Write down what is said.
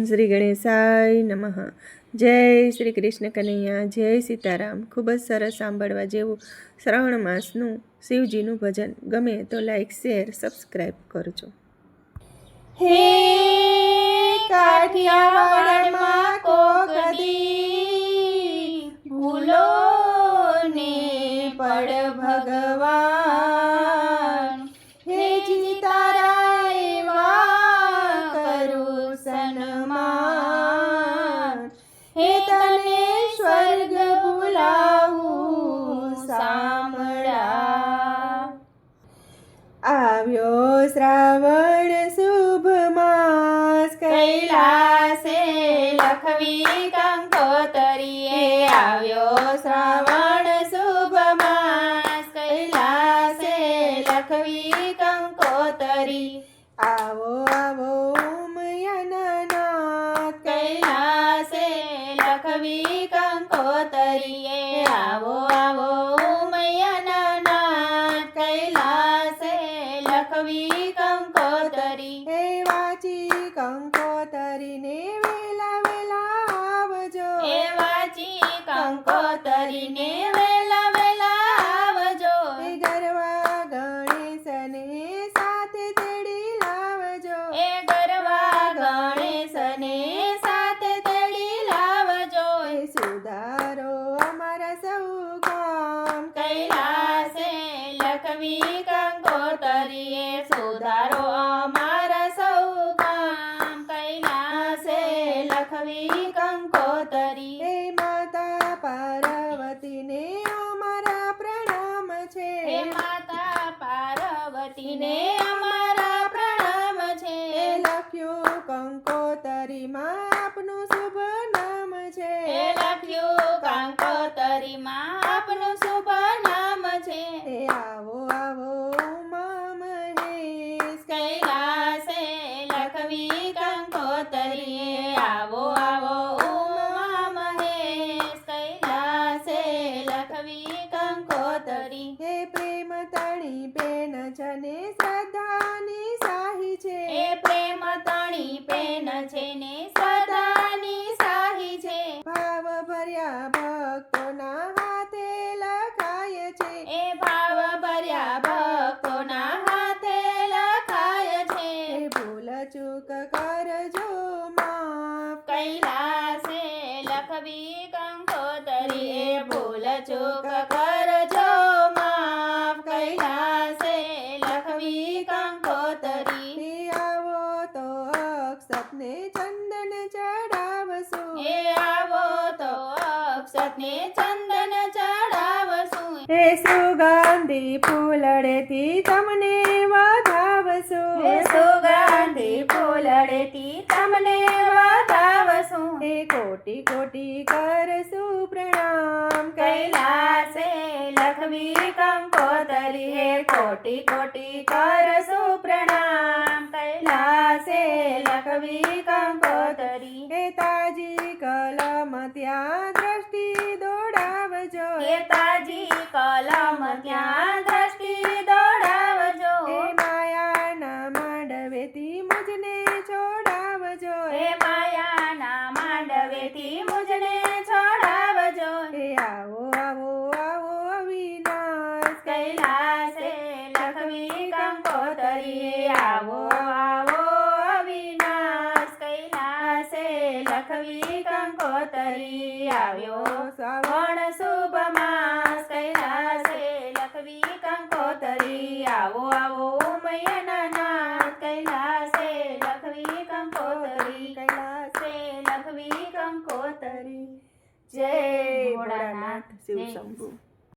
શ્રી ગણેશાય નમઃ. જય શ્રી કૃષ્ણ કનૈયા, જય સીતારામ. ખૂબ જ સરસ સાંભળવા જેવું શ્રાવણ માસનું શિવજીનું ભજન. ગમે તો લાઈક, શેર, સબસ્ક્રાઈબ કરજો. હે કાઠિયાવાડમાં કોકદી ભૂલો ને પડ ભગવાન, હે જી તારા એવા કરું સન્માન, હે તને સ્વર્ગ ભૂલાવું સાંભળા. આવ્યો શ્રાવણ શુભ માસ, કૈલાસે લખવી કંકોતરીએ. આવ્યો શ્રાવણ શુભ માસ, કૈલાસે લખવી કંકોતરી. આવો આવો ઉમયનાથ, કૈલાસે લખવી કંકોતરીએ. આવો આવો ઉમયનાથ, કૈલાસે લખવી કંકોતરી. હે વાંચી કંકોતરીને વેલા વેલા આવજો. એ વાંચી કંકોતરીને વેલા વેલા આવજો. હે ગરવા ગણેશને સાથે તેડી લાવજો. એ ગરવા ગણેશને સાથે તેડી લાવજો. હે સુધારો અમારા સૌ કામ, કૈલાસે લખવી કંકોતરીએ. સુધારો અમારા સૌ કામ, કૈલાસે લખવી કંકોતરી. હે માતા પાર્વતીને અમારા પ્રણામ છે. હે માતા પાર્વતીને અમારા પ્રણામ છે. હે લખ્યું કંકોતરીમાં આપનું શુભ નામ છે. એ લખ્યું કંકોતરીમાં આપનું શુભ નામ છે. હે આવો આવો ઉમા મહેશ, કૈલાસે લખવી કંકોતરીએ. આવો આવો ઉમા મહેશ, કૈલાસે લખવી કંકોતરી. હે પ્રેમ તણી બેન જને શ્રદ્ધાની સાહી છે. એ પ્રેમ તણી પેન છે ને સદાની સાહી છે. ભાવ ભર્યા ભક્તોના હાથે લખાય છે. એ ભાવ ભર્યા ભક્તોના હાથે લખાય છે. હે ભૂલ ચૂક કરજો માફ, કૈલાસે લખવી કંકોતરી. એ ભૂલ ચૂક કરજો માફ, કૈલાસે લખવી કંકોતરી. હે આવો તો અક્ષતને ચંદન ચડાવશું. એ આવો તો અક્ષતને ચંદન ચડાવશું. હે સુગંધી ફૂલડેથી તમને વધાવશું. એ સુગંધી ફૂલડેથી તમને વધાવશું. હે કોટી કોટી કરશું પ્રણામ, કૈલાસે લખવી કંકોતરી. હે કોટી કોટી કરશું પ્રણામ, કૈલાસે લખવી કંકોતરી. હે તાજી કલમ ત્યાં દ્રષ્ટિ દોડાવજો. હે તાજી કલમ ત્યાં દ્રષ્ટિ દોડાવજો. હે માયાના માંડવેથી મુજને છોડાવજો. હે માયાના માંડવેથી મુજને છોડાવજો. હે આવો આવો આવો અવિનાશ, કૈલાસે લખવી કંકોતરી. આવો આવો અવિનાશ, કૈલાસે લખવી કંકોતરી. આવ્યો શ્રાવણ શુભ માસ, કૈલાસે લખવી કંકોતરી. આવો આવો ઉમયનાથ, કૈલાસે લખવી કંકોતરી. કૈલાસે લખવી કંકોતરી. જય ભોળાનાથ, શિવ જય શંભુ.